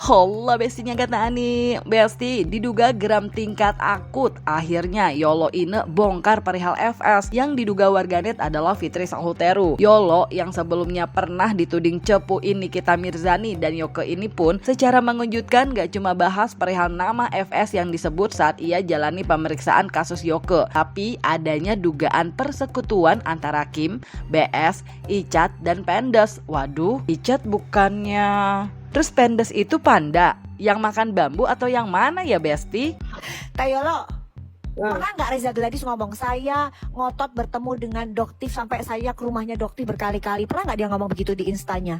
Hola bestinya kata Ani. Besti, diduga geram tingkat akut. Akhirnya Yolo Ine bongkar perihal FS yang diduga warganet adalah Fitri Sanghuteru. Yolo yang sebelumnya pernah dituding cepuin Nikita Mirzani dan Yoke ini pun secara mengejutkan gak cuma bahas perihal nama FS yang disebut saat ia jalani pemeriksaan kasus Yoke, tapi adanya dugaan persekutuan antara Kim, BS, Icat, dan Pendes. Waduh, Icat bukannya... Terus Pendes itu panda yang makan bambu atau yang mana ya Besti? Tayolo, pernah nggak Reza Gladys ngomong saya ngotot bertemu dengan Doktif sampai saya ke rumahnya Doktif berkali-kali? Pernah nggak dia ngomong begitu di instanya?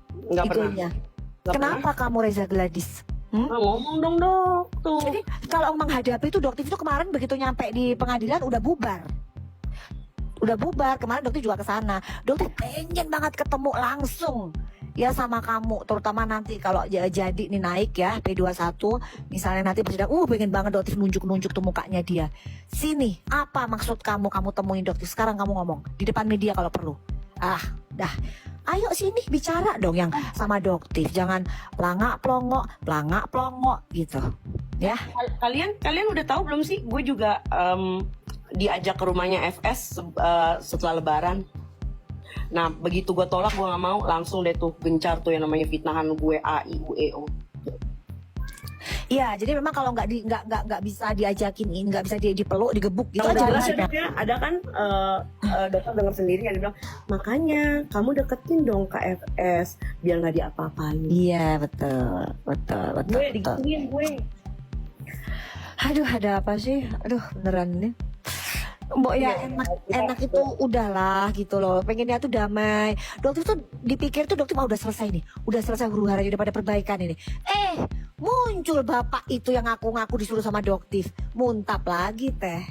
Nggak pernah. Itunya. Nggak Kenapa kamu Reza Gladys? ngomong dong dok tuh. Jadi kalau menghadapi itu Doktif itu kemarin begitu nyampe di pengadilan udah bubar. Kemarin Doktif juga ke sana. Doktif pengen banget ketemu langsung ya sama kamu, terutama nanti kalau jadi nih naik ya P21 misalnya nanti persidangan, pengen banget Doktif nunjuk tuh mukanya dia. Sini, apa maksud kamu temuin Doktif sekarang, kamu ngomong di depan media kalau perlu. Dah. Ayo sini bicara dong yang sama Doktif, jangan pelangak plongok gitu. Ya. Kalian udah tahu belum sih? Gue juga diajak ke rumahnya FS setelah Lebaran. Nah begitu gue tolak, gue nggak mau, langsung deh tuh gencar tuh yang namanya fitnahan gue AIUEO. Iya, jadi memang kalau nggak bisa diajakin ini, nggak bisa dipeluk, digebuk gitu aja. Jelas ya, ada kan dokter dengar sendiri yang dia bilang, makanya kamu deketin dong KFS biar nggak diapa-apain. Iya betul. Gue digituin gue. Aduh, ada apa sih? Aduh, beneran nih. Mbok ya enak itu udahlah gitu loh. Pengennya tuh damai. Dokter tuh dipikir tuh Dokter udah selesai nih. Udah selesai huru-hara udah pada perbaikan ini. Muncul bapak itu yang ngaku-ngaku disuruh sama Dokter. Muntap lagi teh.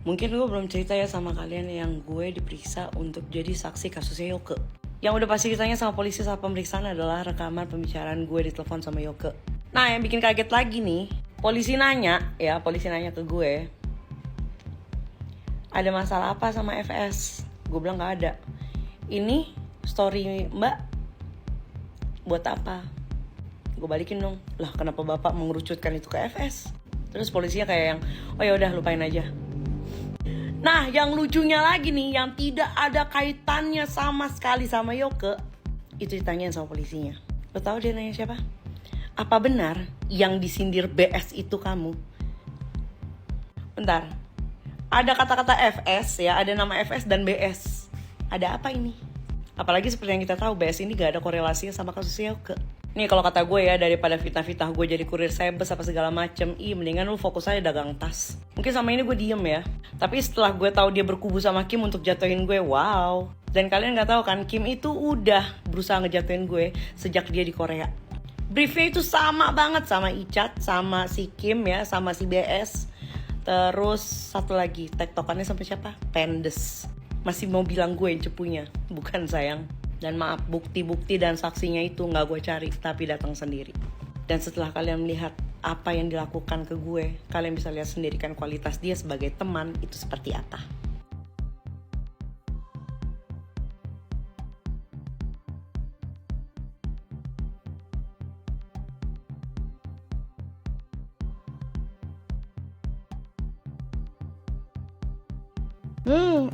Mungkin gue belum cerita ya sama kalian yang gue diperiksa untuk jadi saksi kasusnya Yoke. Yang udah pasti ditanya sama polisi saat pemeriksaan adalah rekaman pembicaraan gue di telepon sama Yoke. Nah yang bikin kaget lagi nih, polisi nanya ke gue, ada masalah apa sama FS? Gue bilang gak ada. Ini story mbak buat apa? Gue balikin dong. Lah kenapa bapak mengerucutkan itu ke FS? Terus polisinya kayak yang, oh ya udah lupain aja. Nah yang lucunya lagi nih, yang tidak ada kaitannya sama sekali sama Yoke, itu ditanyain sama polisinya. Lo tau dia nanya siapa? Apa benar yang disindir BS itu kamu? Bentar, ada kata-kata FS ya, ada nama FS dan BS. Ada apa ini? Apalagi seperti yang kita tahu, BS ini gak ada korelasinya sama kasusnya Yoke. Nih kalau kata gue ya, daripada fitnah-fitnah gue jadi kurir sebes apa segala macem, mendingan lu fokus aja dagang tas. Mungkin sama ini gue diem ya, tapi setelah gue tahu dia berkubu sama Kim untuk jatuhin gue, wow. Dan kalian gak tahu kan, Kim itu udah berusaha ngejatuhin gue sejak dia di Korea. Briefnya itu sama banget sama Icat, sama si Kim ya, sama si BS. Terus satu lagi, tektokannya sampai siapa? Pendes. Masih mau bilang gue yang cepunya, bukan sayang. Dan maaf, bukti-bukti dan saksinya itu gak gue cari, tapi datang sendiri. Dan setelah kalian melihat apa yang dilakukan ke gue, kalian bisa lihat sendiri kan kualitas dia sebagai teman itu seperti apa.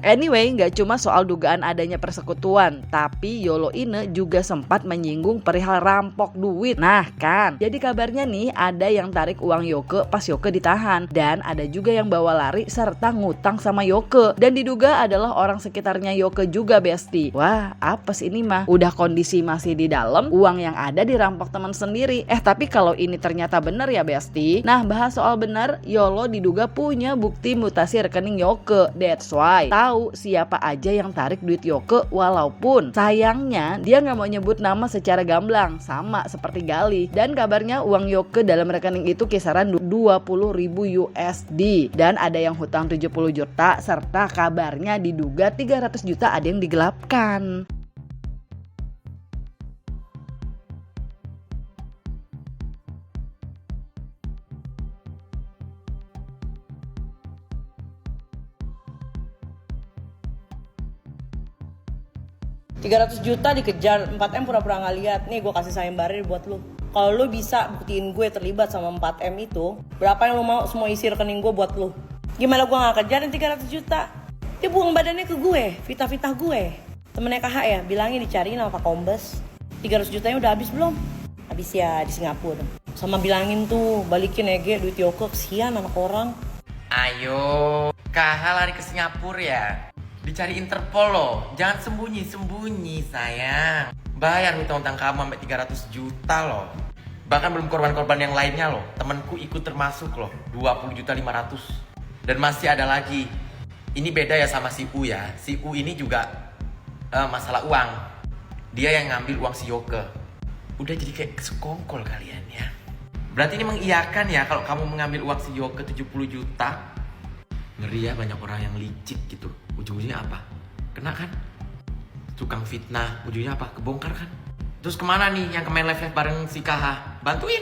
Anyway, nggak cuma soal dugaan adanya persekutuan, tapi Yolo Ine juga sempat menyinggung perihal rampok duit. Nah kan, jadi kabarnya nih ada yang tarik uang Yoke pas Yoke ditahan, dan ada juga yang bawa lari serta ngutang sama Yoke, dan diduga adalah orang sekitarnya Yoke juga Besti. Wah, apes ini mah, udah kondisi masih di dalam, uang yang ada dirampok teman sendiri. Tapi kalau ini ternyata benar ya Besti. Nah bahas soal benar, Yolo diduga punya bukti mutasi rekening Yoke. That's why tahu siapa aja yang tarik duit Yoke, walaupun sayangnya dia nggak mau nyebut nama secara gamblang sama seperti Gali. Dan kabarnya uang Yoke dalam rekening itu kisaran 20.000 USD, dan ada yang hutang 70 juta serta kabarnya diduga 300 juta ada yang digelapkan. 300 juta dikejar, 4M pura-pura gak lihat. Nih gue kasih sayembara buat lu. Kalau lu bisa buktiin gue terlibat sama 4M itu, berapa yang lu mau semua isi rekening gue buat lu? Gimana gue gak kejarin 300 juta? Dia buang badannya ke gue, fitnah-fitnah gue. Temennya KH ya, bilangin dicariin sama Pak Kombes. 300 jutanya udah habis belum? Habis ya di Singapura. Sama bilangin tuh, balikin Ege duit Yoko, kesian anak orang. Ayo, KH lari ke Singapura ya. Dicari Interpol loh, jangan sembunyi-sembunyi sayang. Bayar hutang-hutang kamu sampai 300 juta loh. Bahkan belum korban-korban yang lainnya loh. Temenku ikut termasuk loh, 20 juta 500. Dan masih ada lagi. Ini beda ya sama si U ya. Si U ini juga masalah uang. Dia yang ngambil uang si Yoke. Udah jadi kayak sekongkol kalian ya. Berarti ini mengiyakan ya kalau kamu mengambil uang si Yoke 70 juta. Ngeri ya, banyak orang yang licik gitu. Ujung-ujungnya apa? Kena kan? Tukang fitnah, ujungnya apa? Kebongkar kan? Terus kemana nih yang kemain live bareng si KH? Bantuin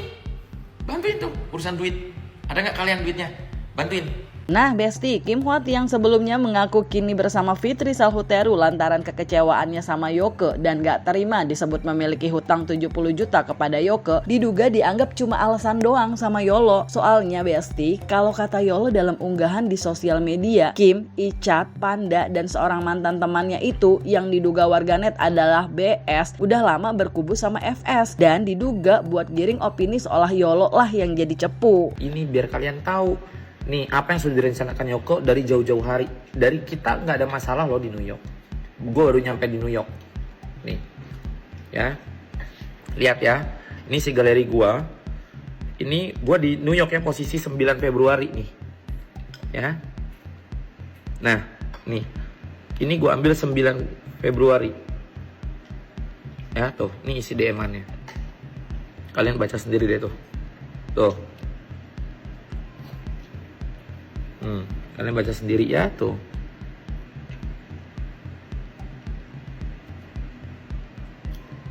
tuh urusan duit. Ada nggak kalian duitnya? Bantuin. Nah Besti, Kim Hwat yang sebelumnya mengaku kini bersama Fitri Salhuteru lantaran kekecewaannya sama Yoke dan gak terima disebut memiliki hutang 70 juta kepada Yoke, diduga dianggap cuma alasan doang sama Yolo. Soalnya Besti, kalau kata Yolo dalam unggahan di sosial media, Kim, Icat, Panda, dan seorang mantan temannya itu yang diduga warganet adalah BS udah lama berkubu sama FS dan diduga buat giring opini seolah Yolo lah yang jadi cepu. Ini biar kalian tahu nih apa yang sudah direncanakan Yoko dari jauh-jauh hari. Dari kita nggak ada masalah loh di New York. Gue baru nyampe di New York. Nih, ya, lihat ya. Ini si galeri gue. Ini gue di New York ya, posisi 9 Februari nih, ya. Nah, nih, ini gue ambil 9 Februari. Ya tuh, ini isi DM-annya. Kalian baca sendiri deh tuh. Tuh. Kalian baca sendiri ya tuh.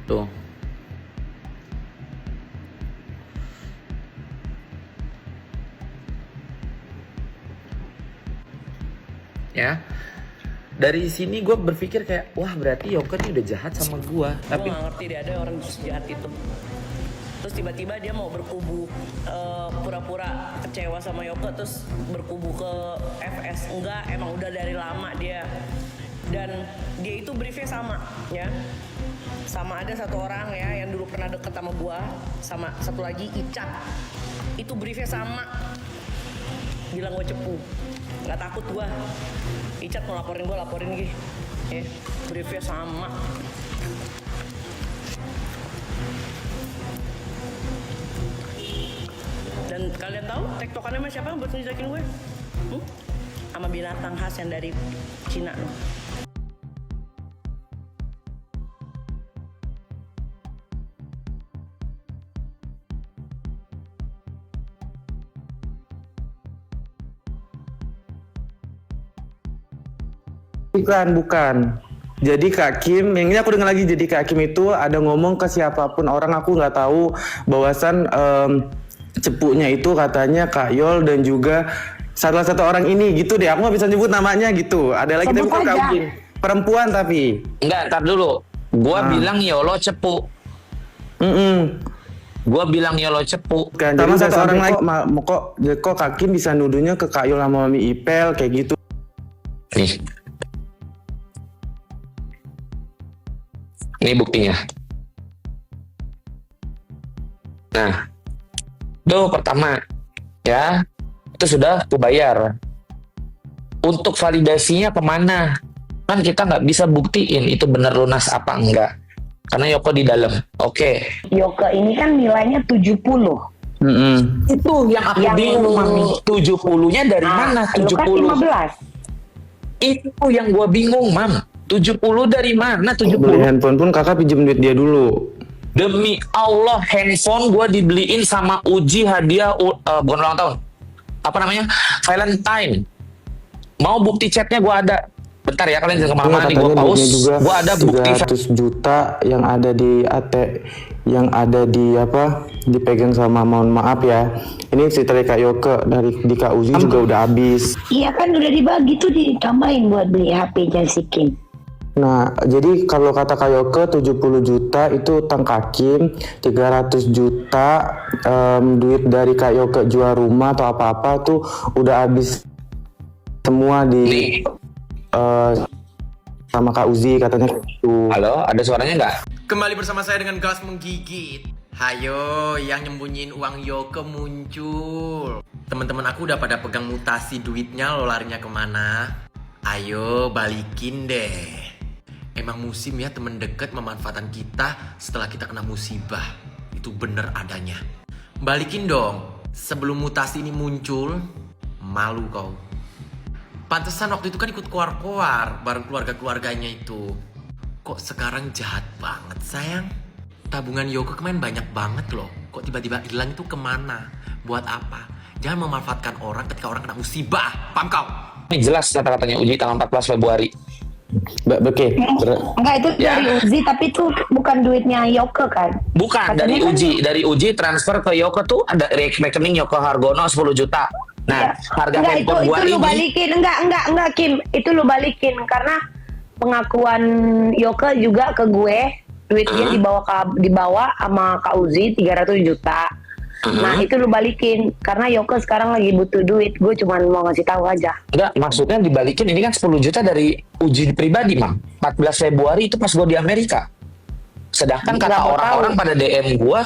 Tuh. Ya. Dari sini gue berpikir kayak, wah berarti Yoke ini udah jahat sama gue. Tapi Gue gak ngerti deh ada orang jahat itu. Terus tiba-tiba dia mau berkubu, pura-pura kecewa sama Yoke terus berkubu ke FS. Enggak, emang udah dari lama dia. Dan dia itu briefnya sama ya. Sama ada satu orang ya yang dulu pernah deket sama gua, sama satu lagi Icat. Itu briefnya sama. Bilang gua cepu. Nggak takut gua. Icat mau laporin gua, laporin gih. Ya, briefnya sama. Dan kalian tahu tektokannya sama siapa buat ngejakin gue? Sama binatang khas yang dari Cina loh. Bukan. Jadi Kak Kim, yang ini aku dengar lagi, jadi Kak Kim itu ada ngomong ke siapapun orang, aku nggak tahu bahwasan cepunya itu katanya Kak Yol dan juga salah satu orang ini gitu deh. Aku nggak bisa nyebut namanya gitu. Ada lagi tapi Kak Kim, perempuan tapi. enggak, ntar dulu. Gua bilang Yolo cepu. Gua bilang Yolo cepu. Kan, sama satu orang lagi kok Kak Kim bisa nuduhnya ke Kak Yol sama Mami Ipel kayak gitu. Nih. Ini buktinya. Nah, itu pertama, ya, itu sudah aku bayar. Untuk validasinya kemana? Kan kita nggak bisa buktiin itu benar lunas apa enggak. Karena Yoko di dalam. Oke. Yoke ini kan nilainya 70. Itu yang aku bingung, Mami. 70-nya dari mana? Lu kan 15. Itu yang gua bingung, Mam. 70 dari mana? 70. Beli handphone pun kakak pinjem duit dia dulu. Demi Allah, handphone gue dibeliin sama Uji hadiah bukan ulang tahun. Apa namanya? Valentine. Mau bukti chatnya gue ada. Bentar ya, kalian jangan kemana-mana nih, gue pause. Gue ada bukti 300 juta yang ada di yang ada di dipegang sama, mohon maaf ya. Ini si Kak Yoke dari di Kak Uji juga udah habis. Iya kan udah dibagi tuh, ditambahin buat beli HP Jasikin. Nah, jadi kalau kata Kak Yoke 70 juta itu utang Kak Kim, 300 juta duit dari Kak Yoke jual rumah atau apa-apa tuh udah habis semua di sama Kak Uzi katanya gitu. Halo, ada suaranya nggak? Kembali bersama saya dengan Gas Menggigit. Hayo, yang nyembunyiin uang Yoke muncul. Teman-teman aku udah pada pegang mutasi duitnya, lo larinya kemana? Ayo balikin deh. Emang musim ya temen deket memanfaatkan kita setelah kita kena musibah. Itu bener adanya. Balikin dong. Sebelum mutasi ini muncul, malu kau. Pantesan waktu itu kan ikut koar-koar bareng keluarga-keluarganya itu. Kok sekarang jahat banget sayang? Tabungan Yoke kemarin banyak banget loh. Kok tiba-tiba hilang itu kemana? Buat apa? Jangan memanfaatkan orang ketika orang kena musibah. Paham kau? Ini jelas kata-katanya Uji tanggal 14 Februari. Oke. Enggak, itu Ya. dari Uzi, tapi itu bukan duitnya Yoke kan? Bukan, Katanya dari kan- Uji. Dari Uji transfer ke Yoke tuh ada rekening Yoke Hargono 10 juta. Nah, harga Enggak, handphone gua itu lu ini balikin. Enggak, Kim. Itu lu balikin karena pengakuan Yoke juga ke gue, duit dia dibawa sama Kak Uzi 300 juta. Nah, itu lu balikin karena Yoke sekarang lagi butuh duit. Gue cuma mau ngasih tahu aja. enggak, maksudnya dibalikin ini kan 10 juta dari Uji pribadi, Mam. 14 Februari itu pas gua di Amerika. Sedangkan Nggak kata mau orang-orang tahu. pada DM gua,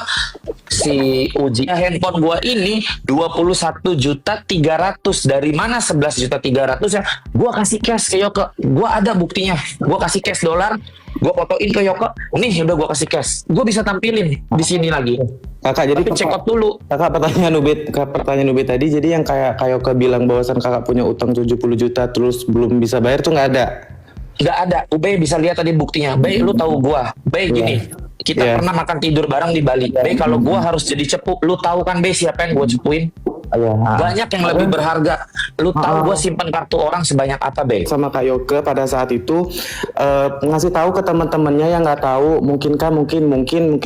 si Uji handphone gua ini 21 juta 300. Dari mana 11 juta 300 ya? Gua kasih cash ke Yoke. Gua ada buktinya. Gua kasih cash dolar, gua fotoin ke Yoke. Nih udah gua kasih cash. Gua bisa tampilin di sini lagi. Kakak jadi Tapi check out dulu. Kakak pertanyaan Ubed tadi, jadi yang kayak Yoke bilang bahwasan kakak punya utang 70 juta terus belum bisa bayar tuh nggak ada. Nggak ada. Ube bisa lihat tadi buktinya. Be, lu tahu gua. Be, gini. Kita Iya. pernah makan tidur bareng di Bali. Be, kalau gua harus jadi cepu, lu tahu kan Be siapa yang gua cepuin? Banyak yang lebih berharga. Lu tahu gua simpan kartu orang sebanyak apa, Be? Sama Kak Yoke pada saat itu ngasih tahu ke teman-temannya yang nggak tahu, mungkin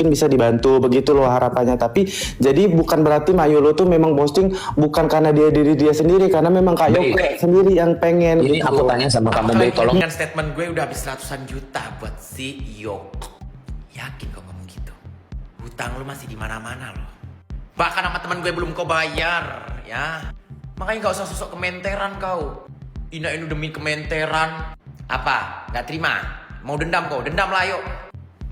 bisa dibantu begitu loh harapannya. Tapi jadi bukan berarti Mayulo tuh memang posting bukan karena diri dia sendiri, karena memang Kak Yoke sendiri yang pengen. Ini gitu aku loh. tanya sama kamu, Be, tolong. Dengan statement gue udah habis ratusan juta buat si Yoke. Yakin kau ngomong gitu? Hutang lu masih di mana-mana loh. Bahkan sama teman gue belum kau bayar, ya. Makanya gak usah sosok kementeran kau. Ini demi kementeran. Apa? Gak terima? Mau dendam kau? Dendam lah yuk.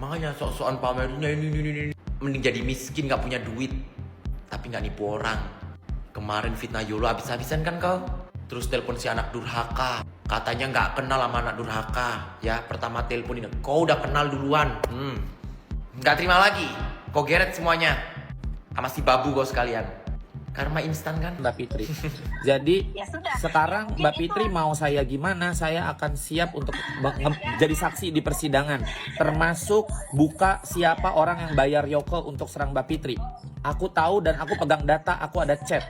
Makanya sok-sokan pamernya ini. Mending jadi miskin gak punya duit. Tapi gak nipu orang. Kemarin fitnah Yolo habis-habisan kan kau? Terus telepon si anak durhaka. Katanya gak kenal sama anak durhaka. Ya, pertama telepon ini. Kau udah kenal duluan. Gak terima lagi. Kau geret semuanya. Sama si babu kau sekalian. Karma instan kan? Mbak Fitri. Jadi sekarang Mbak Fitri mau saya gimana, saya akan siap untuk jadi saksi di persidangan. Termasuk buka siapa orang yang bayar Yoke untuk serang Mbak Fitri. Aku tahu dan aku pegang data, aku ada chat.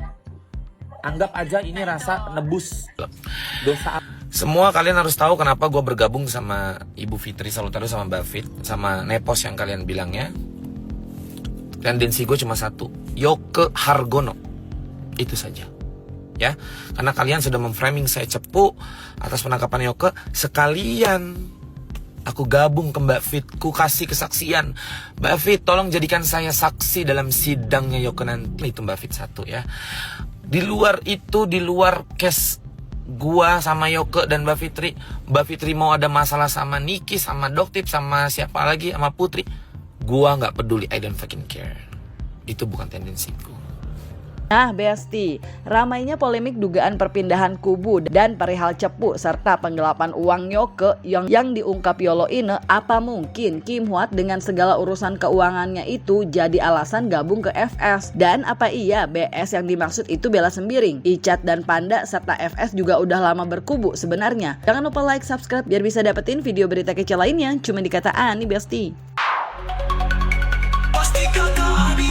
Anggap aja ini rasa nebus dosa. Semua kalian harus tahu kenapa gue bergabung sama Ibu Fitri Salutaro sama Mbak Fit sama Nepos yang kalian bilangnya. Tendensi gue cuma satu, Yoke Hargono. Itu saja. Ya, karena kalian sudah memframing saya cepu atas penangkapan Yoke, sekalian aku gabung ke Mbak Fit, ku kasih kesaksian. Mbak Fit, tolong jadikan saya saksi dalam sidangnya Yoke nanti. Itu Mbak Fit satu ya. Di luar itu, di luar case gua sama Yoke dan Mbak Fitri mau ada masalah sama Niki, sama Doktip, sama siapa lagi, sama Putri, gua nggak peduli, I don't fucking care. Itu bukan tendensiku. Nah, Besti, ramainya polemik dugaan perpindahan kubu dan perihal cepu serta penggelapan uang Yoke yang diungkap Yolo ini, apa mungkin Kim Hwat dengan segala urusan keuangannya itu jadi alasan gabung ke FS? Dan apa iya BS yang dimaksud itu Bella Sembiring, Icat dan Panda serta FS juga udah lama berkubu sebenarnya? Jangan lupa like, subscribe biar bisa dapetin video berita kece lainnya cuma di Kata Ani, Besti. Pasti kata Ani.